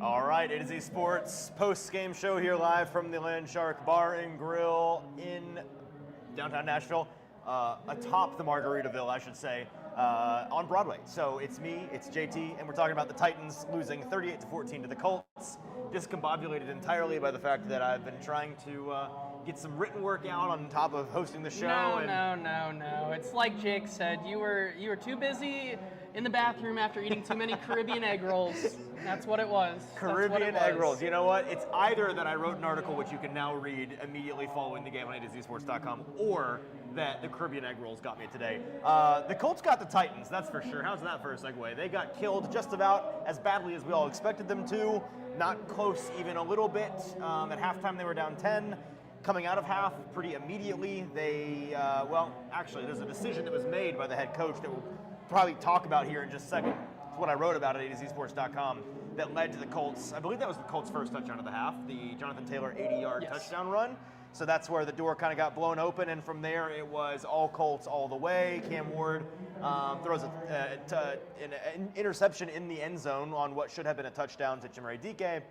All right, it is a sports post-game show here live from the Land Shark Bar and Grill in downtown Nashville, atop the Margaritaville, I should say, on Broadway. So it's me, it's JT, and we're talking about the Titans losing 38-14 to the Colts, discombobulated entirely by the fact that I've been trying to get some written work out on top of hosting the show. No. It's like Jake said, you were too busy in the bathroom after eating too many Caribbean egg rolls. That's what it was. Caribbean egg rolls. You know what? It's either that I wrote an article which you can now read immediately following the game on AtoZSports.com, or that the Caribbean egg rolls got me today. The Colts got the Titans, that's for sure. How's that for a segue? They got killed just about as badly as we all expected them to. Not close even a little bit. At halftime they were down 10. Coming out of half pretty immediately, they, actually there's a decision that was made by the head coach that we'll probably talk about here in just a second. It's what I wrote about at AtoZSports.com that led to the Colts. I believe that was the Colts' first touchdown of the half, the Jonathan Taylor 80-yard touchdown run. So that's where the door kind of got blown open, and from there it was all Colts all the way. Cam Ward throws an interception in the end zone on what should have been a touchdown to Chimere Dike.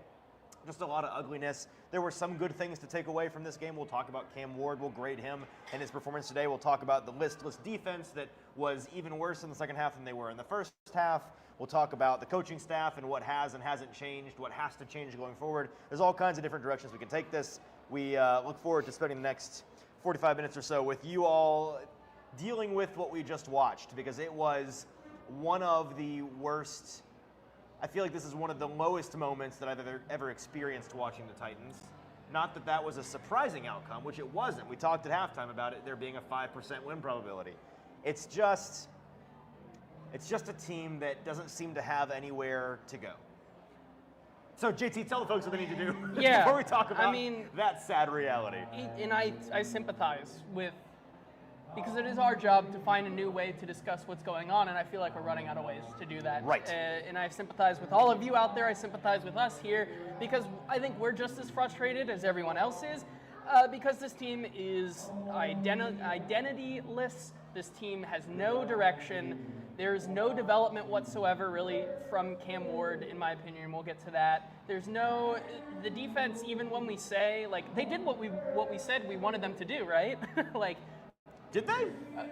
Just a lot of ugliness. There were some good things to take away from this game. We'll talk about Cam Ward. We'll grade him and his performance today. We'll talk about the listless defense that was even worse in the second half than they were in the first half. We'll talk about the coaching staff and what has and hasn't changed, what has to change going forward. There's all kinds of different directions we can take this. We look forward to spending the next 45 minutes or so with you all dealing with what we just watched, because it was one of the worst. I feel like this is one of the lowest moments that I've ever experienced watching the Titans. Not that that was a surprising outcome, which it wasn't. We talked at halftime about it there being a 5% win probability. It's just a team that doesn't seem to have anywhere to go. So JT, tell the folks what they need to do before we talk about that sad reality. And I sympathize with, because it is our job to find a new way to discuss what's going on, and I feel like we're running out of ways to do that. Right. And I sympathize with all of you out there. I sympathize with us here, because I think we're just as frustrated as everyone else is, because this team is identityless. This team has no direction. There's no development whatsoever, really, from Cam Ward, in my opinion. We'll get to that. There's no, the defense, even when we say, like, they did what we said we wanted them to do, right? Like, did they?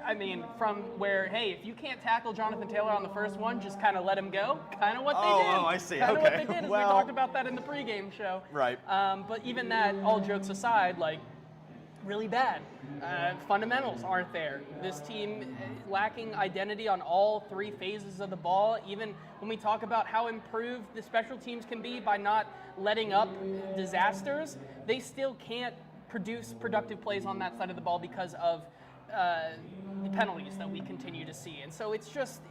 I mean, from where, hey, if you can't tackle Jonathan Taylor on the first one, just kind of let him go. Kind of what they did. Oh, I see. Kind of okay. what they did, as we talked about that in the pregame show. Right. But even that, all jokes aside, like, really bad. Fundamentals aren't there. This team lacking identity on all three phases of the ball. Even when we talk about how improved the special teams can be by not letting up disasters, they still can't produce productive plays on that side of the ball because of the penalties that we continue to see. And so it's just,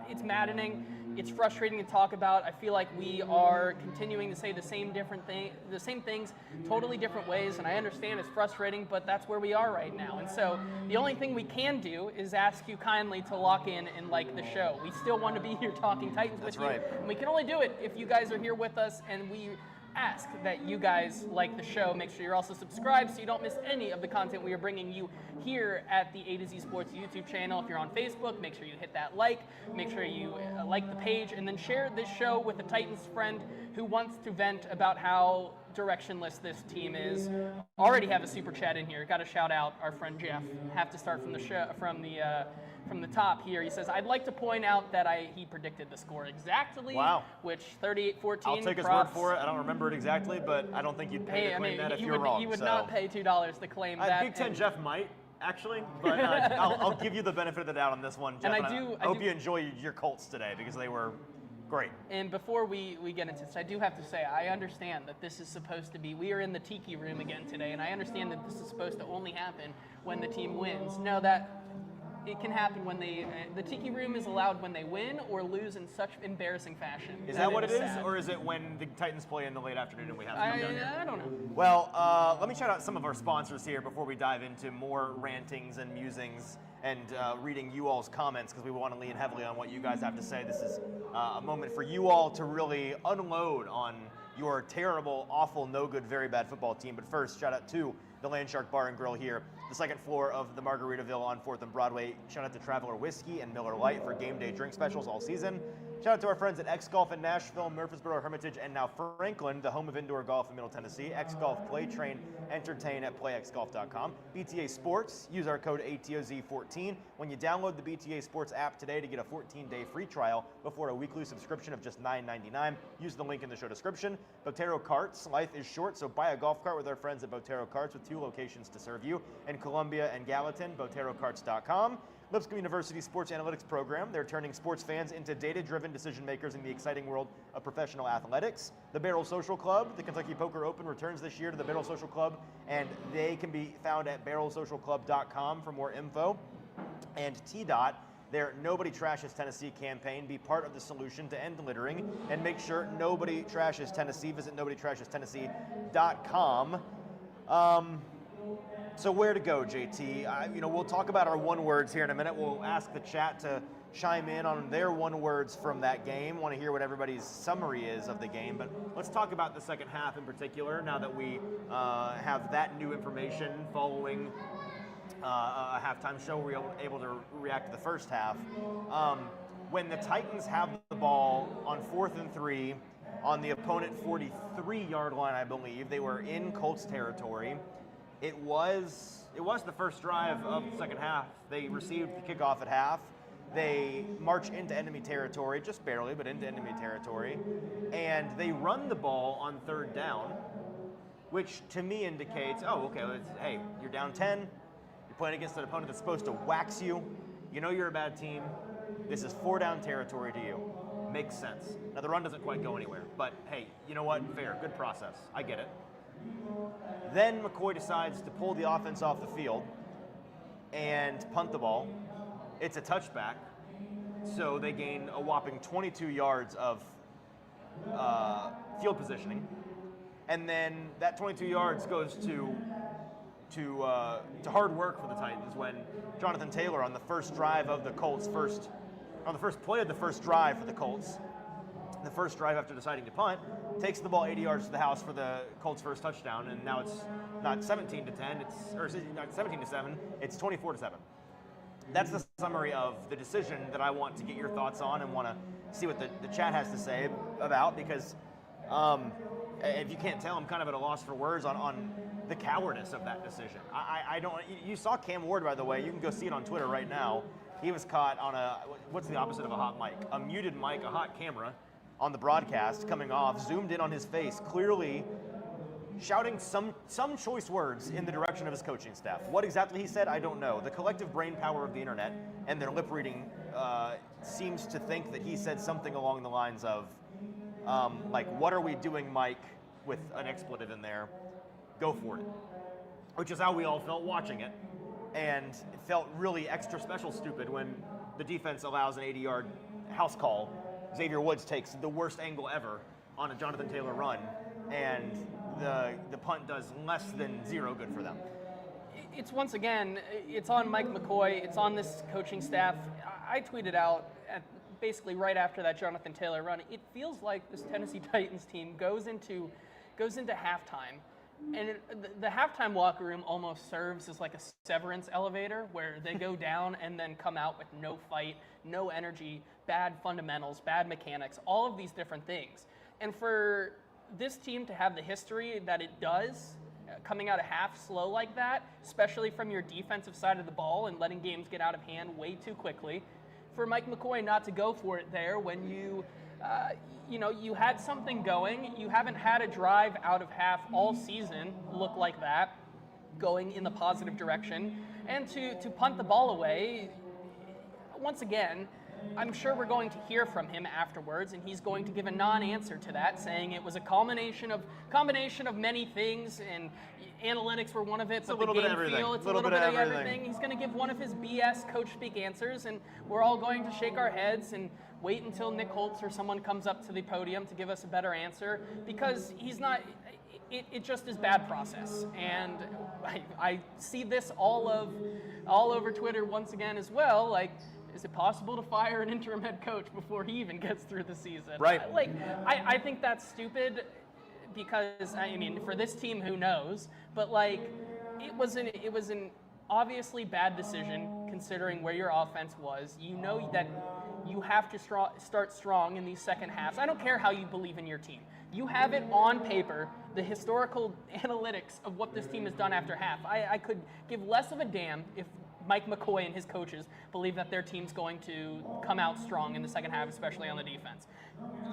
it's maddening. It's frustrating to talk about. I feel like we are continuing to say the same things, totally different ways, and I understand it's frustrating, but that's where we are right now. And so the only thing we can do is ask you kindly to lock in and like the show. We still want to be here talking Titans with you, and we can only do it if you guys are here with us, and we ask that you guys like the show. Make sure you're also subscribed so you don't miss any of the content we are bringing you here at the A to Z Sports YouTube channel. If you're on Facebook, make sure you hit that like. Make sure you like the page, and then share this show with a Titans friend who wants to vent about how directionless this team is. Already have a super chat in here. Got to shout out our friend Jeff. Have to start from the show, from the top here. He says, I'd like to point out that he predicted the score exactly. Wow. Which 38-14. I'll take his word for it. I don't remember it exactly, but I don't think you'd pay to claim that if you're wrong. You would not pay $2 to claim that. Big Ten Jeff might, actually, but I'll give you the benefit of the doubt on this one, Jeff. And I hope you enjoy your Colts today, because they were great. And before we get into this, I do have to say, I understand that this is supposed to be, we are in the tiki room again today, and I understand that this is supposed to only happen when the team wins. No, that it can happen when the tiki room is allowed when they win or lose in such embarrassing fashion. Is that what it is, or is it when the Titans play in the late afternoon and we have to come down here? I don't know. Well, let me shout out some of our sponsors here before we dive into more rantings and musings and reading you all's comments, because we want to lean heavily on what you guys have to say. This is a moment for you all to really unload on your terrible, awful, no good, very bad football team. But first, shout out to the Land Shark Bar and Grill here, the second floor of the Margaritaville on 4th and Broadway. Shout out to Traveler Whiskey and Miller Lite for game day drink specials all season. Shout out to our friends at X Golf in Nashville, Murfreesboro, Hermitage, and now Franklin, the home of indoor golf in Middle Tennessee. X Golf, play, train, entertain at playxgolf.com. BTA Sports, use our code ATOZ14 when you download the BTA Sports app today to get a 14-day free trial before a weekly subscription of just $9.99. Use the link in the show description. Botero Carts, life is short, so buy a golf cart with our friends at Botero Carts with 2 locations to serve you in Columbia and Gallatin, boterocarts.com. Lipscomb University Sports Analytics Program. They're turning sports fans into data-driven decision makers in the exciting world of professional athletics. The Barrel Social Club, the Kentucky Poker Open returns this year to the Barrel Social Club, and they can be found at barrelsocialclub.com for more info. And T-Dot, their Nobody Trashes Tennessee campaign. Be part of the solution to end littering and make sure nobody trashes Tennessee. Visit nobodytrashestennessee.com. So where to go, JT? We'll talk about our one words here in a minute. We'll ask the chat to chime in on their one words from that game. Want to hear what everybody's summary is of the game. But let's talk about the second half in particular, now that we have that new information following a halftime show. We were able to react to the first half. When the Titans have the ball on 4th and 3 on the opponent 43-yard line, I believe, they were in Colts territory. It was the first drive of the second half. They received the kickoff at half. They march into enemy territory, just barely, but into enemy territory. And they run the ball on 3rd down, which to me indicates, hey, you're down 10. You're playing against an opponent that's supposed to wax you. You know you're a bad team. This is 4-down territory to you. Makes sense. Now, the run doesn't quite go anywhere. But, hey, you know what? Fair. Good process. I get it. Then McCoy decides to pull the offense off the field and punt the ball. It's a touchback, so they gain a whopping 22 yards of field positioning, and then that 22 yards goes to hard work for the Titans when Jonathan Taylor on the first drive of the Colts, on the first play of the first drive for the Colts, the first drive after deciding to punt, takes the ball 80 yards to the house for the Colts' first touchdown, and now it's not 17-10, or not 17-7, it's 24-7. That's the summary of the decision that I want to get your thoughts on and want to see what the chat has to say about, because if you can't tell, I'm kind of at a loss for words on the cowardice of that decision. I don't. You saw Cam Ward, by the way. You can go see it on Twitter right now. He was caught on what's the opposite of a hot mic? A muted mic, a hot camera on the broadcast coming off, zoomed in on his face, clearly shouting some choice words in the direction of his coaching staff. What exactly he said, I don't know. The collective brain power of the internet and their lip reading seems to think that he said something along the lines of, what are we doing, Mike, with an expletive in there? Go for it. Which is how we all felt watching it. And it felt really extra special stupid when the defense allows an 80-yard house call. Xavier Woods takes the worst angle ever on a Jonathan Taylor run, and the punt does less than 0 good for them. It's once again, it's on Mike McCoy, it's on this coaching staff. I tweeted out basically right after that Jonathan Taylor run, it feels like this Tennessee Titans team goes into halftime, and the halftime locker room almost serves as like a severance elevator where they go down and then come out with no fight, no energy, bad fundamentals, bad mechanics, all of these different things. And for this team to have the history that it does, coming out of half slow like that, especially from your defensive side of the ball and letting games get out of hand way too quickly, for Mike McCoy not to go for it there when you had something going. You haven't had a drive out of half all season look like that, going in the positive direction, and to punt the ball away, once again, I'm sure we're going to hear from him afterwards, and he's going to give a non-answer to that, saying it was a combination of many things, and analytics were one of it, but the game feel, it's a little bit of everything. He's going to give one of his BS coach speak answers, and we're all going to shake our heads and wait until Nick Holtz or someone comes up to the podium to give us a better answer, because he's not. It just is bad process, and I see this all over Twitter once again as well. Like, is it possible to fire an interim head coach before he even gets through the season? Right. I think that's stupid, because for this team, who knows? But it was an obviously bad decision considering where your offense was. You know that you have to start strong in these second halves. I don't care how you believe in your team. You have it on paper, the historical analytics of what this team has done after half. I could give less of a damn if Mike McCoy and his coaches believe that their team's going to come out strong in the second half, especially on the defense.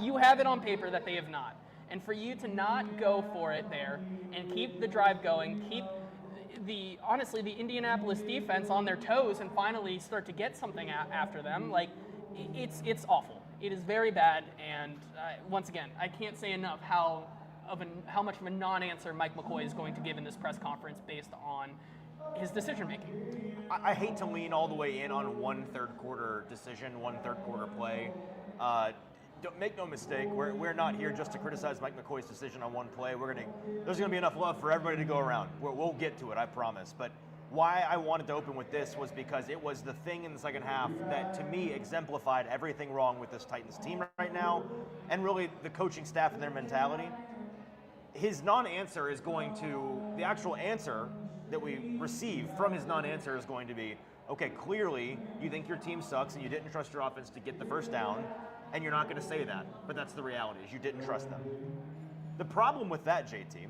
You have it on paper that they have not. And for you to not go for it there and keep the drive going, keep honestly the Indianapolis defense on their toes and finally start to get something after them, like it's awful. It is very bad, and once again, I can't say enough how much of a non-answer Mike McCoy is going to give in this press conference based on his decision making. I hate to lean all the way in on one third quarter decision, one third quarter play. Don't make no mistake, we're not here just to criticize Mike McCoy's decision on one play. There's going to be enough love for everybody to go around. We'll get to it, I promise. But why I wanted to open with this was because it was the thing in the second half that, to me, exemplified everything wrong with this Titans team right now, and really the coaching staff and their mentality. His non-answer is going to, the actual answer that we receive from his non-answer is going to be, okay, clearly you think your team sucks and you didn't trust your offense to get the first down, and you're not going to say that, but that's the reality, is you didn't trust them. The problem with that, JT,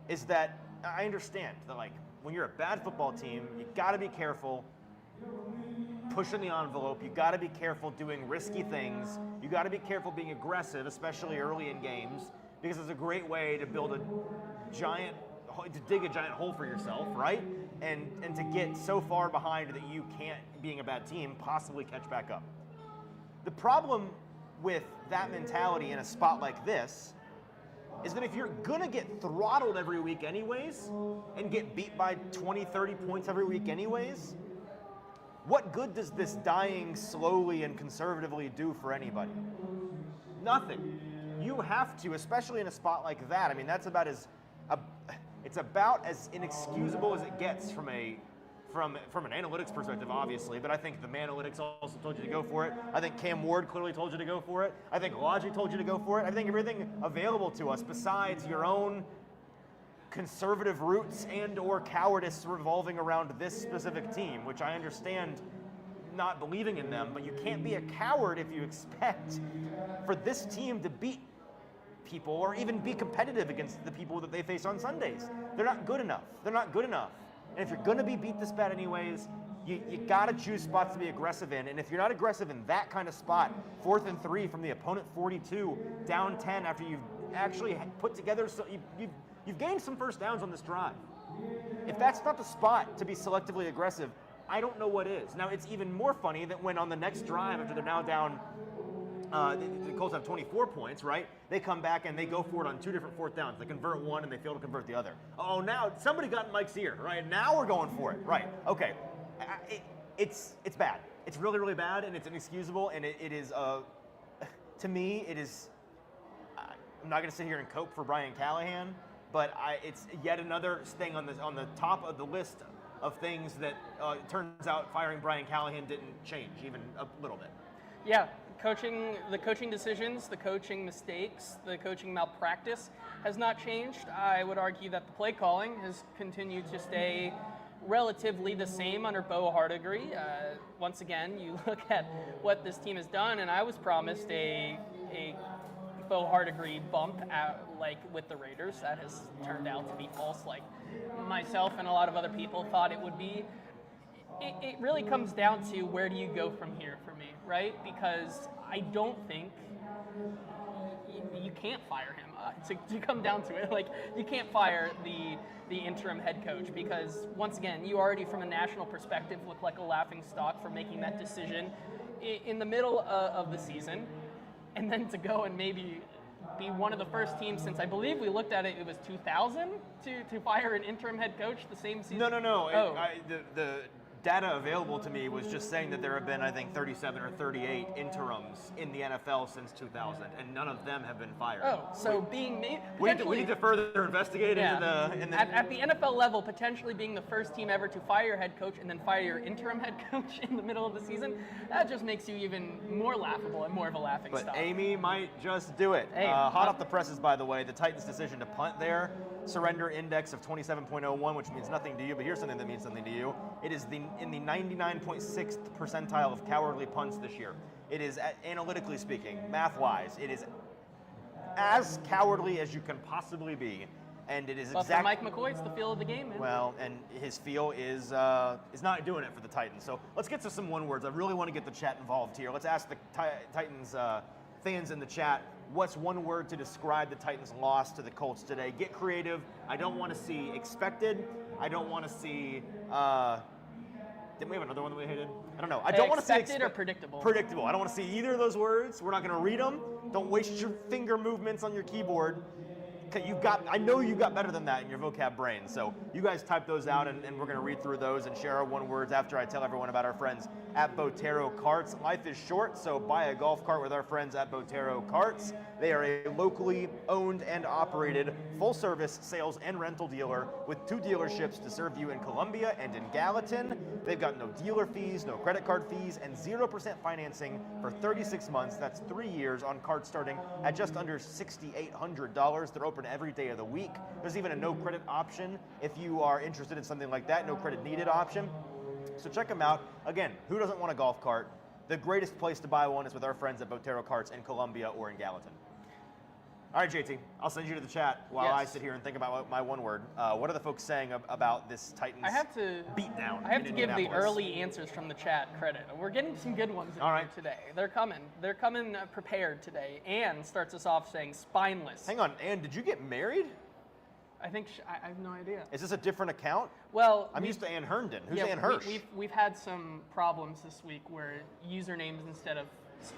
is that I understand that, like, when you're a bad football team, you got to be careful pushing the envelope. You got to be careful doing risky things. You got to be careful being aggressive, especially early in games, because it's a great way to build to dig a giant hole for yourself, right? And to get so far behind that you can't, being a bad team, possibly catch back up. The problem with that mentality in a spot like this is that if you're going to get throttled every week anyways and get beat by 20, 30 points every week anyways, what good does this dying slowly and conservatively do for anybody? Nothing. You have to, especially in a spot like that. I mean, that's about it's about as inexcusable as it gets from an analytics perspective, obviously, but I think the Manalytics also told you to go for it. I think Cam Ward clearly told you to go for it. I think Logic told you to go for it. I think everything available to us besides your own conservative roots and or cowardice revolving around this specific team, which I understand not believing in them, but you can't be a coward if you expect for this team to beat people or even be competitive against the people that they face on Sundays. They're not good enough. They're not good enough. And if you're going to be beat this bad anyways, you got to choose spots to be aggressive in. And if you're not aggressive in that kind of spot, 4th and 3 from the opponent 42, down 10 after you've actually put together, so you've gained some first downs on this drive. If that's not the spot to be selectively aggressive, I don't know what is. Now, it's even more funny that when on the next drive, after they're now down, the Colts have 24 points, right? They come back and they go for it on 2 different 4th downs. They convert one and they fail to convert the other. Oh, now somebody got in Mike's ear, right? Now we're going for it, right? Okay, it's bad. It's really, really bad, and it's inexcusable. And it is, to me, it is. I'm not going to sit here and cope for Brian Callahan, but it's yet another thing on the top of the list of things that it turns out firing Brian Callahan didn't change even a little bit. Yeah. The coaching decisions, the coaching mistakes, the coaching malpractice has not changed. I would argue that the play calling has continued to stay relatively the same under Bo Hardigree. Once again, you look at what this team has done, and I was promised a Bo Hardigree bump like with the Raiders. That has turned out to be false. Like myself and a lot of other people thought it would be. It really comes down to where do you go from here for me, right? Because I don't think you can't fire him. To come down to it, like you can't fire the interim head coach because once again, you already from a national perspective look like a laughing stock for making that decision in the middle of the season, and then to go and maybe be one of the first teams since I believe we looked at it was 2000 to fire an interim head coach the same season. No. Oh. The data available to me was just saying that there have been, I think, 37 or 38 interims in the NFL since 2000, and none of them have been fired. Oh, so being made. We need to further investigate into the. At the NFL level, potentially being the first team ever to fire your head coach and then fire your interim head coach in the middle of the season, that just makes you even more laughable and more of a laughing stock. But Amy might just do it. Hey, hot off the presses, by the way, the Titans' decision to punt there. Surrender index of 27.01, which means nothing to you, but here's something that means something to you. It is in the 99.6th percentile of cowardly punts this year. It is, analytically speaking, math-wise, it is as cowardly as you can possibly be, and it is But for Mike McCoy, it's the feel of the game, man. well, and his feel is not doing it for the Titans. So let's get to some one words. I really want to get the chat involved here. Let's ask the Titans fans in the chat, what's one word to describe the Titans' loss to the Colts today? Get creative. I don't want to see expected. I don't want to see. Didn't we have another one that we hated? I don't know. I don't want to see expected or predictable. Predictable. I don't want to see either of those words. We're not going to read them. Don't waste your finger movements on your keyboard. I know you've got better than that in your vocab brain. So you guys type those out, and we're going to read through those and share our one words after I tell everyone about our friends at Botero Carts. Life is short, so buy a golf cart with our friends at Botero Carts. They are a locally owned and operated full-service sales and rental dealer with 2 dealerships to serve you in Columbia and in Gallatin. They've got no dealer fees, no credit card fees, and 0% financing for 36 months. That's 3 years on carts starting at just under $6,800. They're open every day of the week. There's even a no credit option if you are interested in something like that, no credit needed option. So check them out. Again, who doesn't want a golf cart? The greatest place to buy one is with our friends at Botero Carts in Columbia or in Gallatin. All right, JT, I'll send you to the chat while I sit here and think about my one word. What are the folks saying about this Titans beatdown? I have to give the early answers from the chat credit. We're getting some good ones in here today. They're coming. They're coming prepared today. Ann starts us off saying spineless. Hang on, Ann, did you get married? I think I have no idea. Is this a different account? Well, I'm used to Ann Herndon. Who's Ann Hirsch? We've had some problems this week where usernames instead of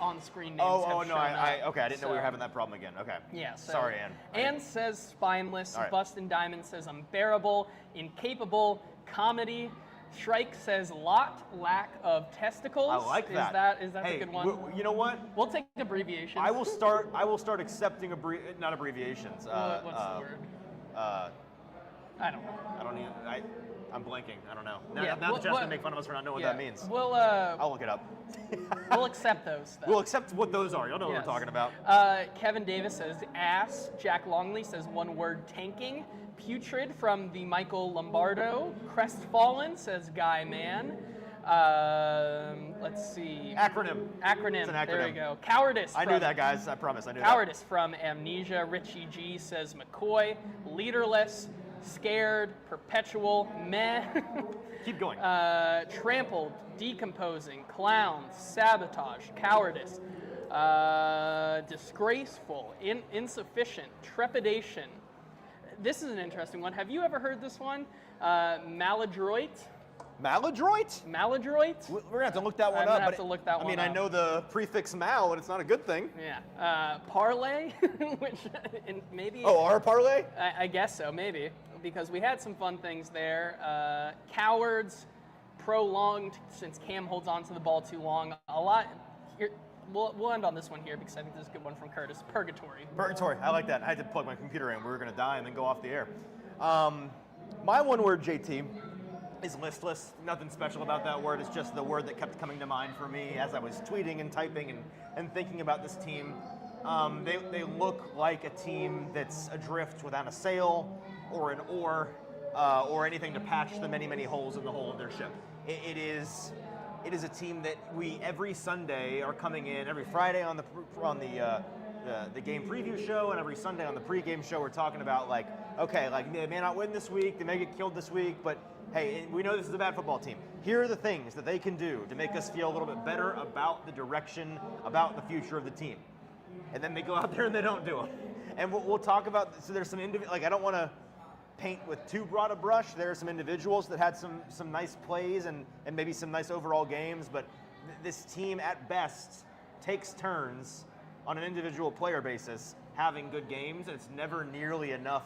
on-screen names have shown up. I didn't know we were having that problem again. Okay. Yeah. So sorry, Ann. Ann says spineless. Right. Bust and Diamond says unbearable, incapable, comedy. Shrike says lack of testicles. I like that. Is that hey, a good one? You know what? We'll take abbreviations. I will start accepting not abbreviations. What's the word? I don't know. I don't even. I'm blanking. I don't know. Now Yeah, the chat's gonna make fun of us for not knowing what that means. I'll look it up. We'll accept those. We'll accept what those are. You'll know what we're talking about. Kevin Davis says ass. Jack Longley says one word tanking. Putrid from the Michael Lombardo. Crestfallen says Guy Man. Let's see. Acronym. It's an acronym. There we go. Cowardice. I knew that, guys. I promise. I knew Cowardice from Amnesia. Richie G says McCoy. Leaderless. Scared. Perpetual. Meh. Keep going. Trampled. Decomposing. Clowns. Sabotage. Cowardice. Disgraceful. Insufficient. Trepidation. This is an interesting one. Have you ever heard this one? Maladroit. Maladroit? Maladroit? We're gonna have to look that one I'm up. gonna have to look that one up. I know the prefix mal, and it's not a good thing. Yeah. Parlay, which maybe. Oh, our parlay? I guess so, maybe, because we had some fun things there. Cowards, prolonged, since Cam holds on to the ball too long. A lot. Here, we'll end on this one here because I think this is a good one from Curtis. Purgatory. Purgatory. I like that. I had to plug my computer in. We were gonna die and then go off the air. My one word, JT, is listless. Nothing special about that word. It's just the word that kept coming to mind for me as I was tweeting and typing and thinking about this team. They look like a team that's adrift without a sail or an oar or anything to patch the many, many holes in the hull of their ship. It is a team that we every Sunday are coming in, every Friday on the game preview show and every Sunday on the pregame show we're talking about they may not win this week, they may get killed this week, but hey, we know this is a bad football team. Here are the things that they can do to make us feel a little bit better about the direction, about the future of the team. And then they go out there and they don't do them. And we'll talk about, so there's some I don't want to paint with too broad a brush. There are some individuals that had some nice plays and maybe some nice overall games, but this team at best takes turns on an individual player basis having good games, and it's never nearly enough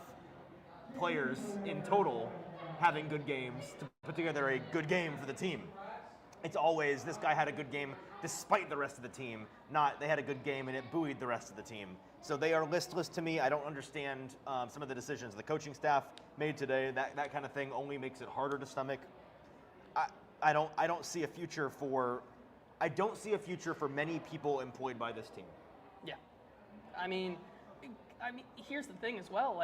players in total having good games to put together a good game for the team. It's always, this guy had a good game despite the rest of the team, not they had a good game and it buoyed the rest of the team. So they are listless to me. I don't understand some of the decisions the coaching staff made today. That kind of thing only makes it harder to stomach. I don't see a future for many people employed by this team. Yeah. I mean, here's the thing as well,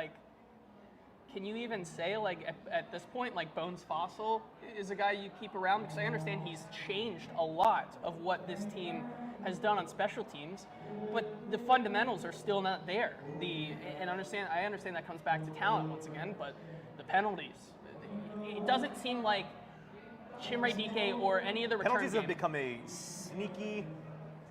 can you even say, at this point, Bones Fossil is a guy you keep around? Because I understand he's changed a lot of what this team has done on special teams, but the fundamentals are still not there. I understand that comes back to talent once again, but the penalties. It doesn't seem like Chimere Dike or any of the return Penalties have game. become a sneaky,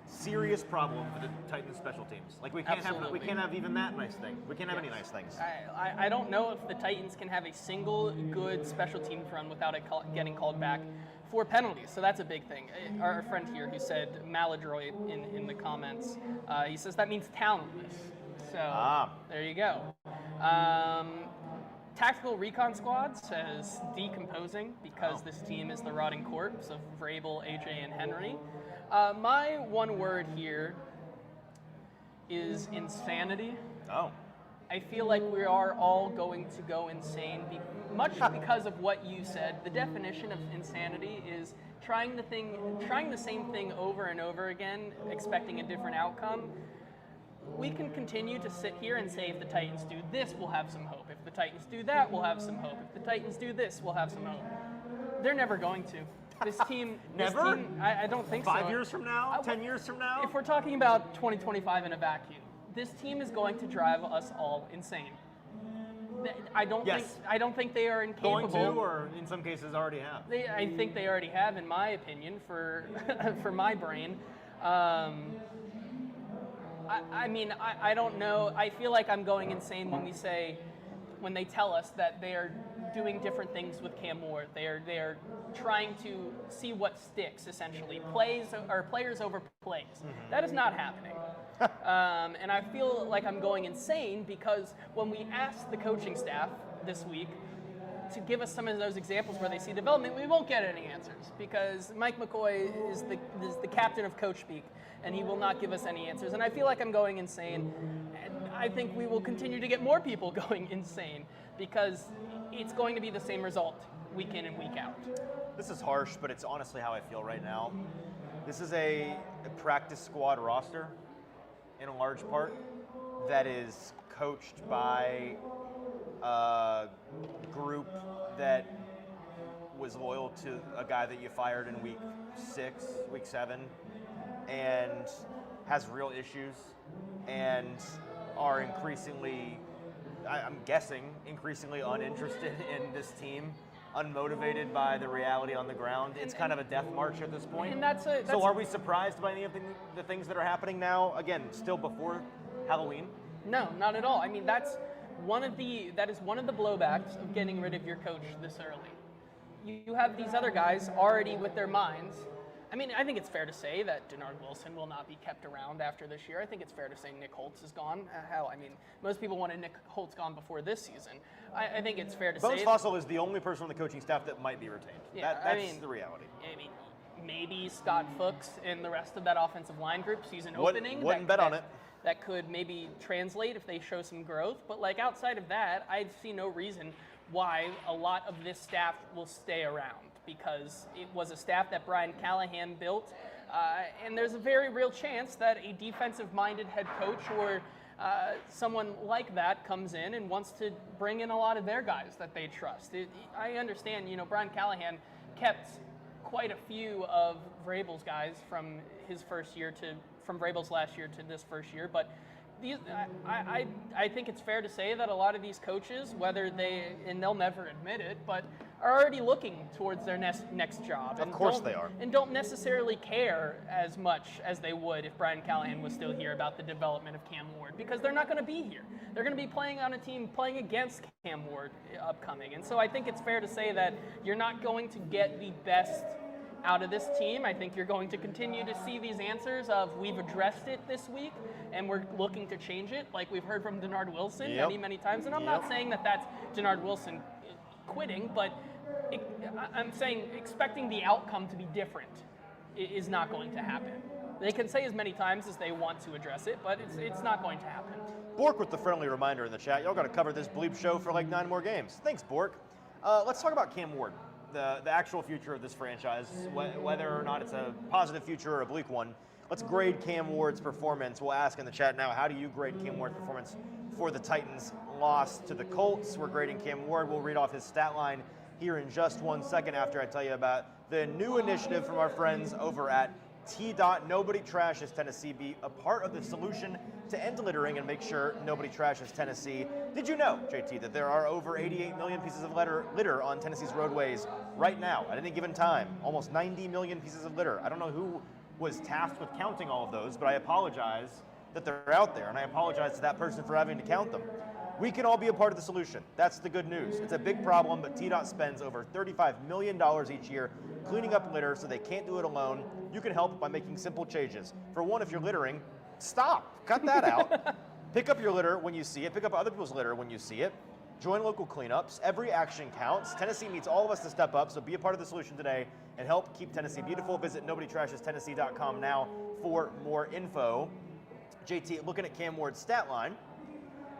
serious problem for the Titans special teams. Like we can't have even that nice thing. We can't have any nice things. I don't know if the Titans can have a single good special teams run without it getting called back for penalties. So that's a big thing. Our friend here who said maladroit in the comments, he says that means talentless. So there you go. Tactical Recon Squad says decomposing because this team is the rotting corpse of Vrabel, AJ, and Henry. My one word here is insanity. Oh. I feel like we are all going to go insane, much because of what you said. The definition of insanity is trying the same thing over and over again, expecting a different outcome. We can continue to sit here and say if the Titans do this, we'll have some hope. If the Titans do that, we'll have some hope. If the Titans do this, we'll have some hope. They're never going to. This team, Never? I don't think so. 5 years from now? 10 years from now? If we're talking about 2025 in a vacuum, this team is going to drive us all insane. I don't think they are incapable. Going to, or in some cases already have? I think they already have, in my opinion, for for my brain. I don't know. I feel like I'm going insane when they tell us that they are doing different things with Cam Ward. They are trying to see what sticks, essentially. Players over plays. Mm-hmm. That is not happening. And I feel like I'm going insane because when we asked the coaching staff this week to give us some of those examples where they see development, we won't get any answers because Mike McCoy is the captain of Coach Speak, and he will not give us any answers. And I feel like I'm going insane, and I think we will continue to get more people going insane because it's going to be the same result week in and week out. This is harsh, but it's honestly how I feel right now. This is a practice squad roster, in a large part, that is coached by a group that was loyal to a guy that you fired in week 6, week 7, and has real issues, and are increasingly, I'm guessing, increasingly uninterested in this team, unmotivated by the reality on the ground. It's kind of a death march at this point. And so are we surprised by any of the things that are happening now? Again, still before Halloween? No, not at all. I mean, that is one of the blowbacks of getting rid of your coach this early. You have these other guys already with their minds. I mean, I think it's fair to say that Denard Wilson will not be kept around after this year. I think it's fair to say Nick Holtz is gone. Hell, I mean, most people wanted Nick Holtz gone before this season. I think it's fair to say. Bones Fossil is the only person on the coaching staff that might be retained. Yeah, That's the reality. I mean, maybe Scott Fuchs and the rest of that offensive line group sees an opening. Wouldn't bet on it. That could maybe translate if they show some growth. But like outside of that, I see no reason why a lot of this staff will stay around, because it was a staff that Brian Callahan built, and there's a very real chance that a defensive-minded head coach or someone like that comes in and wants to bring in a lot of their guys that they trust. I understand, Brian Callahan kept quite a few of Vrabel's guys from his first year from Vrabel's last year to this first year, but I think it's fair to say that a lot of these coaches, and they'll never admit it, but are already looking towards their next job. Of course they are. And don't necessarily care as much as they would if Brian Callahan was still here about the development of Cam Ward, because they're not going to be here. They're going to be playing on a team playing against Cam Ward upcoming. And so I think it's fair to say that you're not going to get the best out of this team. I think you're going to continue to see these answers of we've addressed it this week and we're looking to change it, like we've heard from Denard Wilson many times. And I'm not saying that that's Denard Wilson quitting, but I'm saying expecting the outcome to be different is not going to happen. They can say as many times as they want to address it, but it's not going to happen. Bork with the friendly reminder in the chat. Y'all got to cover this bleep show for like 9 more games. Thanks, Bork. Let's talk about Cam Ward. The actual future of this franchise, whether or not it's a positive future or a bleak one. Let's grade Cam Ward's performance. We'll ask in the chat now, how do you grade Cam Ward's performance for the Titans' loss to the Colts? We're grading Cam Ward. We'll read off his stat line here in just 1 second after I tell you about the new initiative from our friends over at Nobody trashes Tennessee. Be a part of the solution to end littering and make sure nobody trashes Tennessee. Did you know, JT, that there are over 88 million pieces of litter on Tennessee's roadways right now at any given time? Almost 90 million pieces of litter. I don't know who was tasked with counting all of those, but I apologize that they're out there, and I apologize to that person for having to count them. We can all be a part of the solution. That's the good news. It's a big problem, but TDOT spends over $35 million each year cleaning up litter, so they can't do it alone. You can help by making simple changes. For one, if you're littering, stop. Cut that out. Pick up your litter when you see it. Pick up other people's litter when you see it. Join local cleanups. Every action counts. Tennessee needs all of us to step up, so be a part of the solution today and help keep Tennessee beautiful. Visit nobodytrashestennessee.com now for more info. JT, looking at Cam Ward's stat line,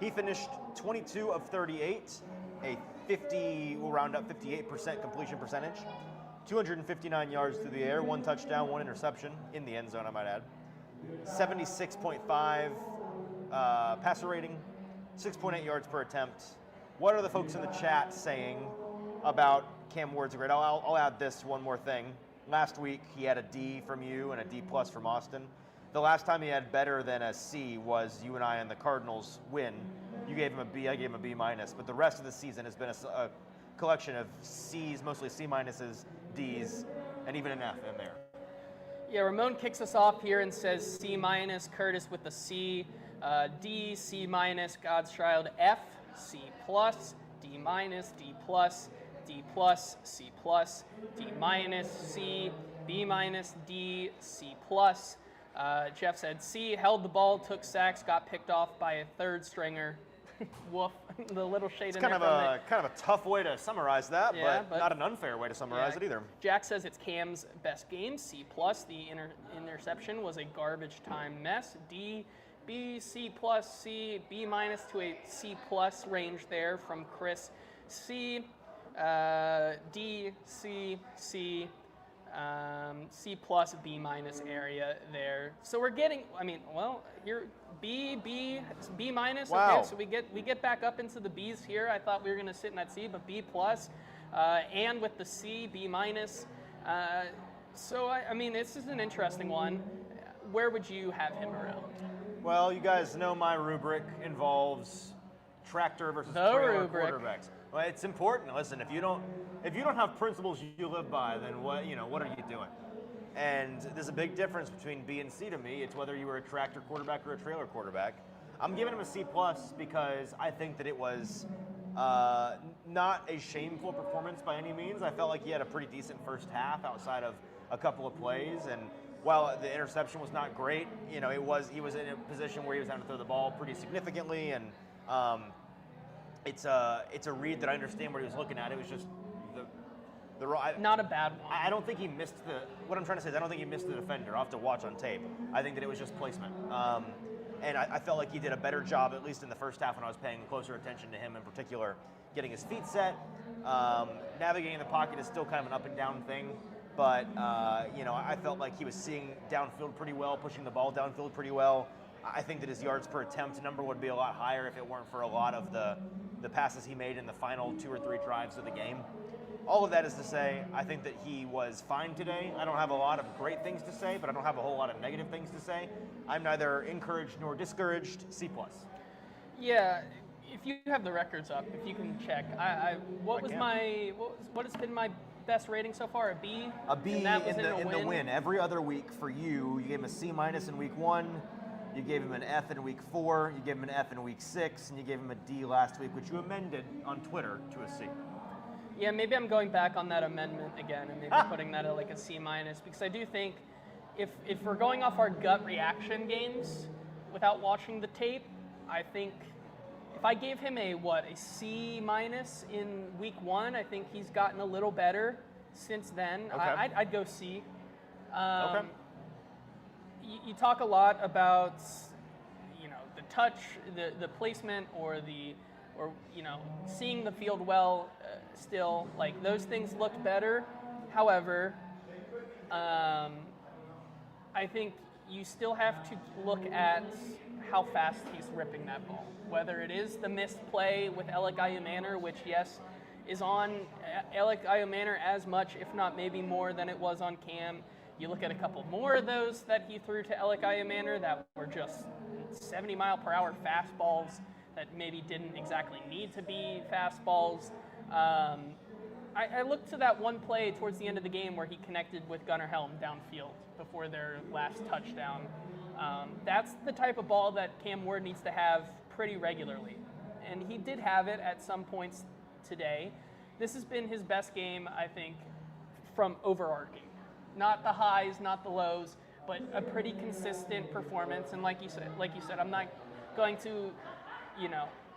he finished 22 of 38, we'll round up 58% completion percentage, 259 yards through the air, 1 touchdown, 1 interception in the end zone, I might add. 76.5 passer rating, 6.8 yards per attempt. What are the folks in the chat saying about Cam Ward's grade? I'll add this one more thing. Last week, he had a D from you and a D plus from Austin. The last time he had better than a C was you and I in the Cardinals win. You gave him a B, I gave him a B minus, but the rest of the season has been a collection of C's, mostly C minuses, D's, and even an F in there. Yeah, Ramon kicks us off here and says C minus, Curtis with the C, D, C minus, God's Child, F, C plus, D minus, D plus, D plus, C plus, D minus, C, B minus, D, C plus. Jeff said C, held the ball, took sacks, got picked off by a third stringer. Woof, the little shade in there. Kind of a tough way to summarize that, yeah, but not an unfair way to summarize it either. Jack says it's Cam's best game, C plus. The interception was a garbage time mess. D, B, C plus, C, B minus to a C plus range there from Chris. C, D, C, C, C plus, B minus area there. So we're getting, here B minus. Wow. Okay, so we get back up into the B's here. I thought we were going to sit in that C, but B plus, and with the C, B minus. So this is an interesting one. Where would you have him around? Well, you guys know my rubric involves tractor versus trailer quarterbacks. Well, it's important. Listen, if you don't have principles you live by, then what are you doing? And there's a big difference between B and C to me. It's whether you were a tractor quarterback or a trailer quarterback. I'm giving him a C plus because I think that it was not a shameful performance by any means. I felt like he had a pretty decent first half outside of a couple of plays, and while the interception was not great, he was in a position where he was having to throw the ball pretty significantly, and it's a read that I understand what he was looking at. It was just not a bad one. I don't think he missed what I'm trying to say is I don't think he missed the defender. I'll have to watch on tape. I think that it was just placement. And I felt like he did a better job, at least in the first half when I was paying closer attention to him in particular, getting his feet set. Navigating the pocket is still kind of an up and down thing, but I felt like he was seeing downfield pretty well, pushing the ball downfield pretty well. I think that his yards per attempt number would be a lot higher if it weren't for a lot of the passes he made in the final 2 or 3 drives of the game. All of that is to say, I think that he was fine today. I don't have a lot of great things to say, but I don't have a whole lot of negative things to say. I'm neither encouraged nor discouraged. C plus. Yeah, if you have the records up, if you can check. What has been my best rating so far? A B. A B in the win. Every other week for you, you gave him a C minus in week 1. You gave him an F in week 4. You gave him an F in week 6, and you gave him a D last week, which you amended on Twitter to a C. Yeah, maybe I'm going back on that amendment again and maybe putting that at like a C minus, because I do think if we're going off our gut reaction games without watching the tape, I think if I gave him a C minus in week 1, I think he's gotten a little better since then. Okay. I'd go C. Okay. You talk a lot about the touch, the placement, or seeing the field well. Still, like, those things looked better. However, I think you still have to look at how fast he's ripping that ball. Whether it is the missed play with Alec Ayumanor, which, yes, is on Alec Ayumanor as much, if not maybe more than it was on Cam. You look at a couple more of those that he threw to Alec Ayamander that were just 70-mile-per-hour fastballs that maybe didn't exactly need to be fastballs. I looked to that one play towards the end of the game where he connected with Gunnar Helm downfield before their last touchdown. That's the type of ball that Cam Ward needs to have pretty regularly. And he did have it at some points today. This has been his best game, I think, from overarching. Not the highs, not the lows, but a pretty consistent performance. And like you said, I'm not going to,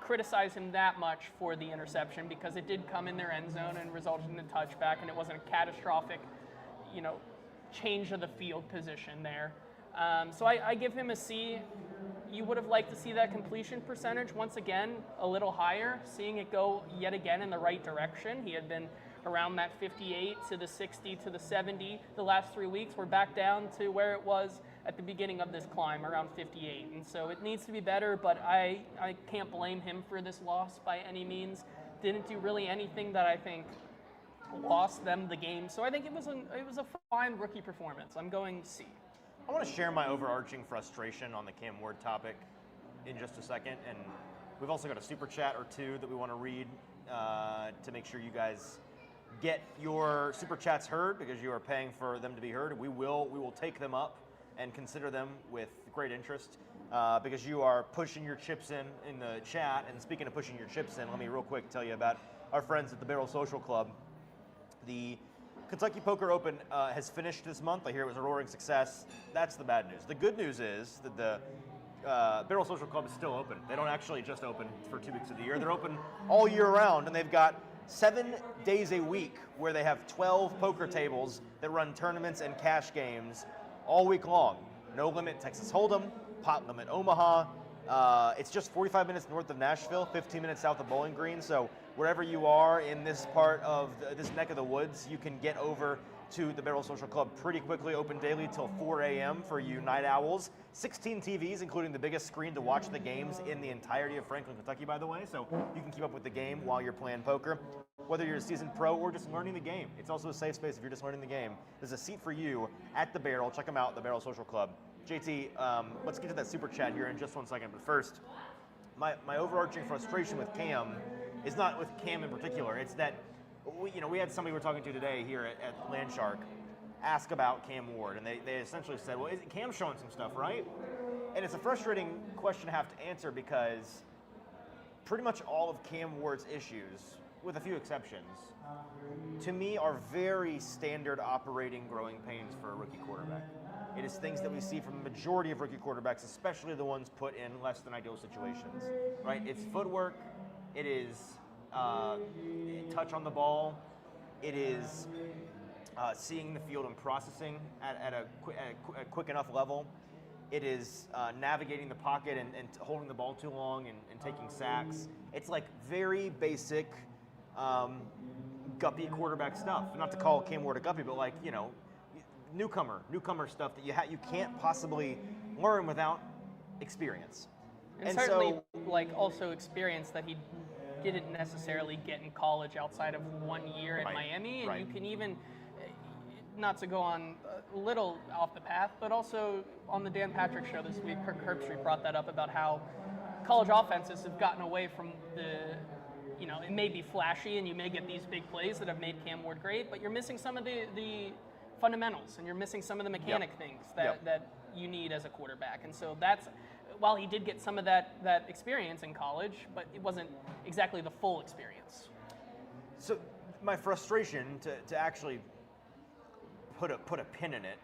criticize him that much for the interception because it did come in their end zone and resulted in a touchback, and it wasn't a catastrophic, change of the field position there. So I give him a C. You would have liked to see that completion percentage once again a little higher, seeing it go yet again in the right direction. He had been around that 58 to the 60 to the 70 the last 3 weeks. We're back down to where it was at the beginning of this climb, around 58. And so it needs to be better, but I can't blame him for this loss by any means. Didn't do really anything that I think lost them the game. So I think it was a fine rookie performance. I'm going C. I want to share my overarching frustration on the Cam Ward topic in just a second. And we've also got a super chat or two that we want to read to make sure you guys get your super chats heard because you are paying for them to be heard. We will take them up and consider them with great interest because you are pushing your chips in the chat. And speaking of pushing your chips in, let me real quick tell you about our friends at the Barrel Social Club. The Kentucky Poker Open has finished this month. I hear it was a roaring success. That's the bad news. The good news is that the Barrel Social Club is still open. They don't actually just open for 2 weeks of the year. They're open all year round, and they've got 7 days a week where they have 12 poker tables that run tournaments and cash games all week long. No Limit Texas Hold'em, Pot Limit Omaha. It's just 45 minutes north of Nashville, 15 minutes south of Bowling Green. So wherever you are in this part of this neck of the woods, you can get over to the Barrel Social Club pretty quickly. Open daily till 4 a.m. for you night owls. 16 TVs, including the biggest screen to watch the games in the entirety of Franklin, Kentucky, by the way. So you can keep up with the game while you're playing poker. Whether you're a seasoned pro or just learning the game, it's also a safe space if you're just learning the game. There's a seat for you at the Barrel. Check them out, the Barrel Social Club. JT, let's get to that super chat here in just 1 second. But first, my overarching frustration with Cam is not with Cam in particular. It's that we had somebody we're talking to today here at Landshark ask about Cam Ward, and they essentially said, well, Cam's showing some stuff, right? And it's a frustrating question to have to answer because pretty much all of Cam Ward's issues, with a few exceptions, to me are very standard operating growing pains for a rookie quarterback. It is things that we see from the majority of rookie quarterbacks, especially the ones put in less than ideal situations, right? It's footwork, it is touch on the ball, it is seeing the field and processing at a quick enough level. It is navigating the pocket and holding the ball too long and taking sacks. It's like very basic guppy quarterback stuff. Not to call Cam Ward a guppy, but like, newcomer stuff that you can't possibly learn without experience. And certainly, also experience that he didn't necessarily get in college outside of 1 year in Miami. And you can even, not to go on a little off the path, but also on the Dan Patrick show this week, Kirk Herbstreit brought that up about how college offenses have gotten away from it may be flashy and you may get these big plays that have made Cam Ward great, but you're missing some of the fundamentals and you're missing some of the mechanic things that you need as a quarterback. And so that's, while he did get some of that experience in college, but it wasn't exactly the full experience. So my frustration to actually put a pin in it,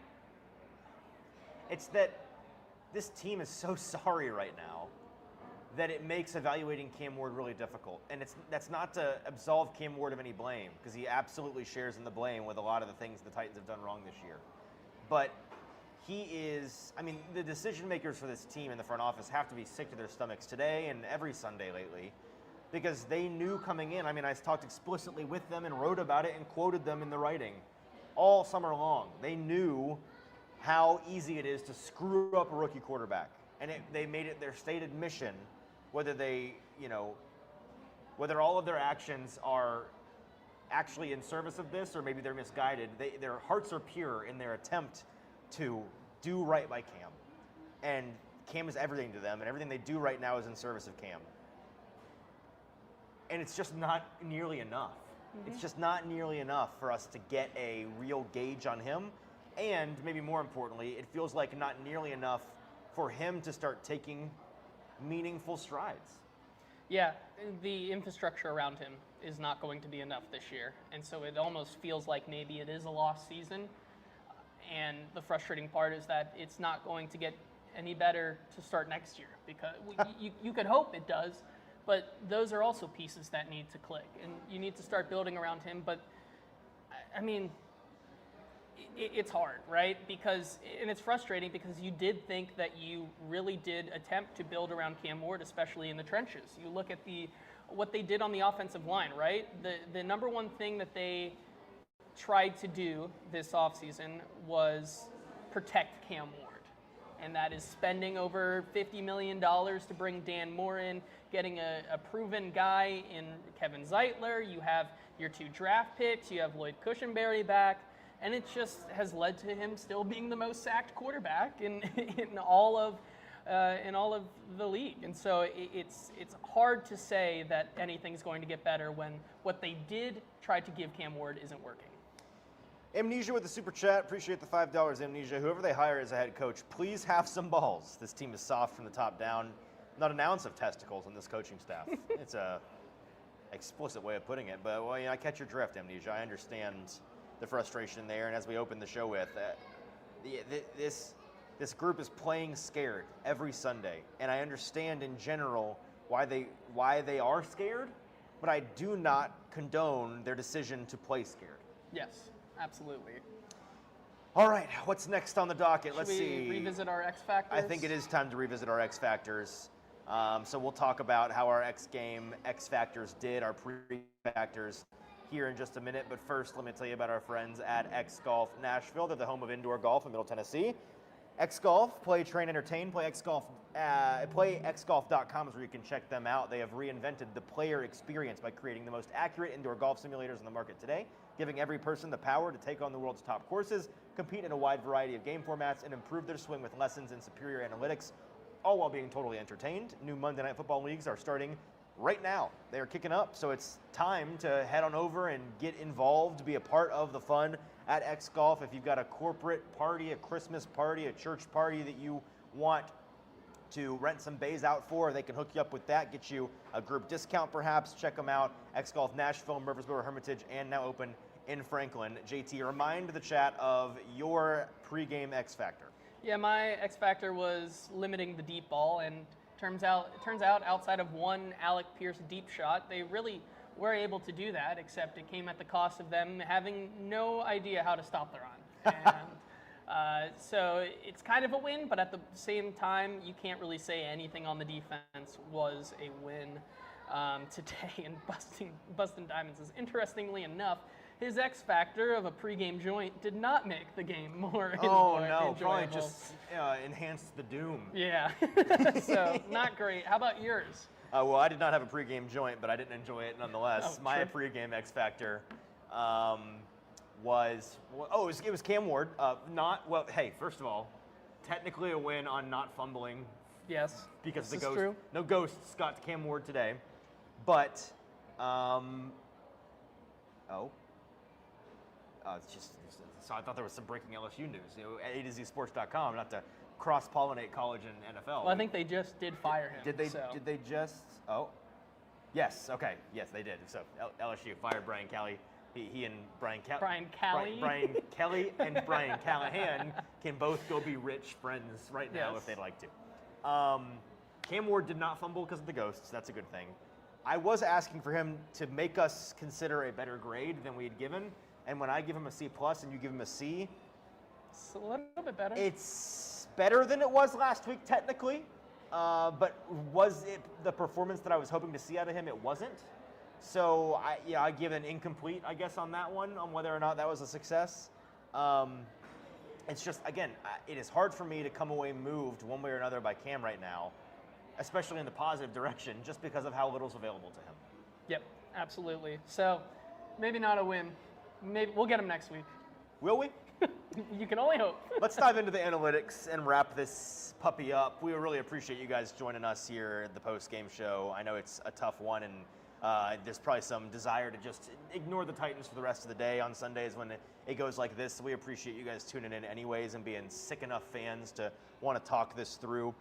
it's that this team is so sorry right now that it makes evaluating Cam Ward really difficult. And that's not to absolve Cam Ward of any blame, because he absolutely shares in the blame with a lot of the things the Titans have done wrong this year. But he is, the decision makers for this team in the front office have to be sick to their stomachs today and every Sunday lately, because they knew coming in, I talked explicitly with them and wrote about it and quoted them in the writing all summer long. They knew how easy it is to screw up a rookie quarterback. And they made it their stated mission, whether all of their actions are actually in service of this, or maybe they're misguided. Their hearts are pure in their attempt to do right by Cam. And Cam is everything to them, and everything they do right now is in service of Cam. And it's just not nearly enough. It's just not nearly enough for us to get a real gauge on him. And maybe more importantly, it feels like not nearly enough for him to start taking meaningful strides. Yeah, the infrastructure around him is not going to be enough this year. And so it almost feels like maybe it is a lost season. And the frustrating part is that it's not going to get any better to start next year, because you could hope it does, but those are also pieces that need to click, and you need to start building around him. But I mean, it's hard, right? And it's frustrating because you did think that you really did attempt to build around Cam Ward, especially in the trenches. You look at what they did on the offensive line, right? The number one thing that they tried to do this offseason was protect Cam Ward. And that is spending over $50 million to bring Dan Moore in, getting a proven guy in Kevin Zeitler. You have your 2 draft picks. You have Lloyd Cushenberry back. And it just has led to him still being the most sacked quarterback in all of the league. And so it's hard to say that anything's going to get better when what they did try to give Cam Ward isn't working. Amnesia with the super chat. Appreciate the $5, Amnesia. Whoever they hire as a head coach, please have some balls. This team is soft from the top down. Not an ounce of testicles in this coaching staff. It's a explicit way of putting it, but well, I catch your drift, Amnesia. I understand the frustration there, and as we open the show with, this group is playing scared every Sunday, and I understand in general why they are scared, but I do not condone their decision to play scared. Yes. Absolutely. All right, what's next on the docket? Should Let's we see. revisit our X Factors? I think it is time to revisit our X Factors. So we'll talk about how our X Factors did, our pre-factors, here in just a minute. But first, let me tell you about our friends at X Golf Nashville. They're the home of indoor golf in Middle Tennessee. X Golf, play, train, entertain. Play xgolf.com is where you can check them out. They have reinvented the player experience by creating the most accurate indoor golf simulators on the market today, giving every person the power to take on the world's top courses, compete in a wide variety of game formats, and improve their swing with lessons in superior analytics, all while being totally entertained. New Monday Night Football leagues are starting right now. They are kicking up, so it's time to head on over and get involved, be a part of the fun at X Golf. If you've got a corporate party, a Christmas party, a church party that you want to rent some bays out for, they can hook you up with that, get you a group discount perhaps. Check them out. X Golf Nashville, Murfreesboro, Hermitage, and now open in Franklin. JT, remind the chat of your pregame X Factor. Yeah, my X Factor was limiting the deep ball, and it turns out outside of one Alec Pierce deep shot, they really were able to do that, except it came at the cost of them having no idea how to stop the run. And so it's kind of a win, but at the same time, you can't really say anything on the defense was a win today. And Bustin' Diamonds is, interestingly enough, his X factor of a pregame joint did not make the game more enjoyable. Probably just enhanced the doom. Yeah, so not great. How about yours? Well, I did not have a pregame joint, but I didn't enjoy it nonetheless. My true. pregame X factor it was Cam Ward. Hey, first of all, technically a win on not fumbling. Yes, because this is true. No ghosts got to Cam Ward today, but it's just so I thought there was some breaking LSU news. At A2ZSports.com, not to cross-pollinate college and NFL. Well, I think they just did fire him. Did they just? Oh, yes. Okay, yes, they did. So LSU fired Brian Kelly. He and Brian Kelly and Brian Callahan can both go be rich friends right now if they'd like to. Cam Ward did not fumble because of the ghosts. That's a good thing. I was asking for him to make us consider a better grade than we had given, and when I give him a C+ and you give him a C, it's a little bit better. It's better than it was last week technically, but was it the performance that I was hoping to see out of him? It wasn't. So I give an incomplete, I guess, on that one, on whether or not that was a success. It's just, again, it is hard for me to come away moved one way or another by Cam right now, especially in the positive direction, just because of how little's available to him. Yep, absolutely. So Maybe not a win. Maybe we'll get them next week. Will we? You can only hope. Let's dive into the analytics and wrap this puppy up. We really appreciate you guys joining us here at the post-game show. I know it's a tough one, and there's probably some desire to just ignore the Titans for the rest of the day on Sundays when it goes like this. So we appreciate you guys tuning in anyways and being sick enough fans to want to talk this through.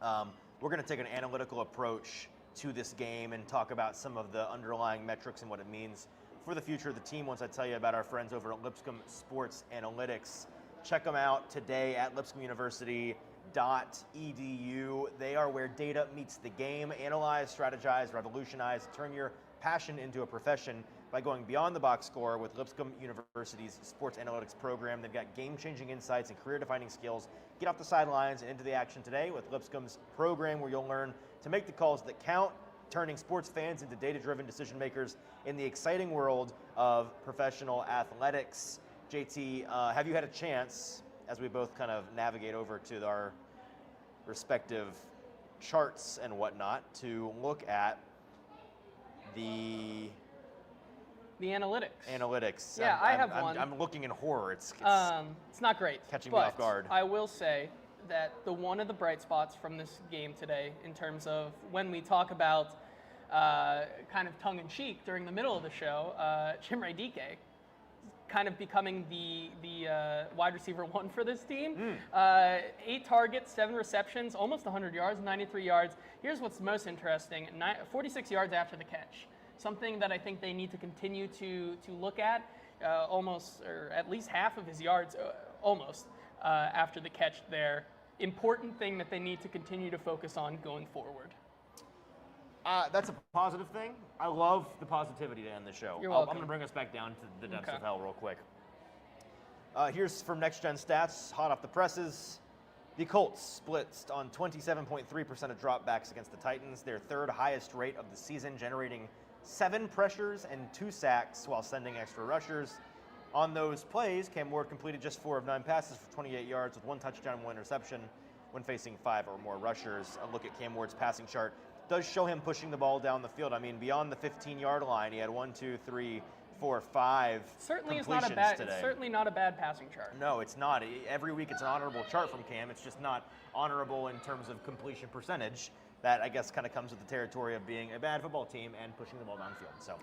We're going to take an analytical approach to this game and talk about some of the underlying metrics and what it means for the future of the team once I tell you about our friends over at Lipscomb Sports Analytics. Check them out today at lipscombuniversity.edu. They are where data meets the game. Analyze, strategize, revolutionize, turn your passion into a profession by going beyond the box score with Lipscomb University's sports analytics program. They've got game-changing insights and career-defining skills. Get off the sidelines and into the action today with Lipscomb's program, where you'll learn to make the calls that count, turning sports fans into data-driven decision makers in the exciting world of professional athletics. JT, have you had a chance, as we both kind of navigate over to our respective charts and whatnot, to look at the analytics? Yeah, I have one. I'm looking in horror. It's not great. Catching me off guard. I will say that one of the bright spots from this game today, in terms of when we talk about kind of tongue-in-cheek during the middle of the show, Chimere Dike kind of becoming the wide receiver one for this team. 8 targets, 7 receptions, almost 100 yards, 93 yards. Here's what's most interesting, 46 yards after the catch. Something that I think they need to continue to look at, almost, or at least half of his yards, almost, after the catch there. Important thing that they need to continue to focus on going forward. That's a positive thing. I love the positivity to end the show. You're welcome. I'm going to bring us back down to the depths of hell real quick. Here's from Next Gen Stats, hot off the presses. The Colts blitzed on 27.3% of dropbacks against the Titans, their third highest rate of the season, generating 7 pressures and 2 sacks while sending extra rushers. On those plays, Cam Ward completed just 4 of 9 passes for 28 yards with 1 touchdown and 1 interception when facing 5 or more rushers. A look at Cam Ward's passing chart does show him pushing the ball down the field. I mean, beyond the 15-yard line, he had 1, 2, 3, 4, 5 completions today. Certainly not a bad passing chart. No, it's not. Every week it's an honorable chart from Cam. It's just not honorable in terms of completion percentage. That, I guess, kind of comes with the territory of being a bad football team and pushing the ball downfield. So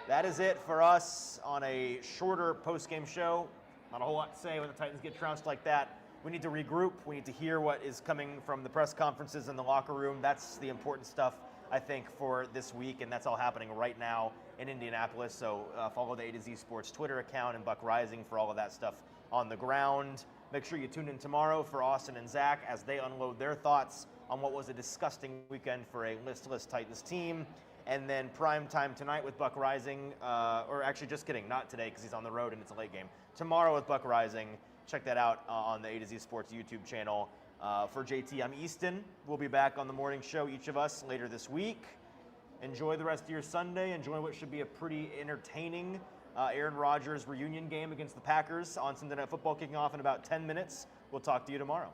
that is it for us on a shorter post-game show. Not a whole lot to say when the Titans get trounced like that. We need to regroup. We need to hear what is coming from the press conferences in the locker room. That's the important stuff, I think, for this week, and that's all happening right now in Indianapolis. So follow the A to Z Sports Twitter account and Buck Rising for all of that stuff on the ground. Make sure you tune in tomorrow for Austin and Zach as they unload their thoughts on what was a disgusting weekend for a listless Titans team. And then prime time tonight with Buck Rising, or actually just kidding, not today because he's on the road and it's a late game. Tomorrow with Buck Rising. Check that out on the A to Z Sports YouTube channel. For JT, I'm Easton. We'll be back on the morning show, each of us, later this week. Enjoy the rest of your Sunday. Enjoy what should be a pretty entertaining Aaron Rodgers reunion game against the Packers on Sunday Night Football kicking off in about 10 minutes. We'll talk to you tomorrow.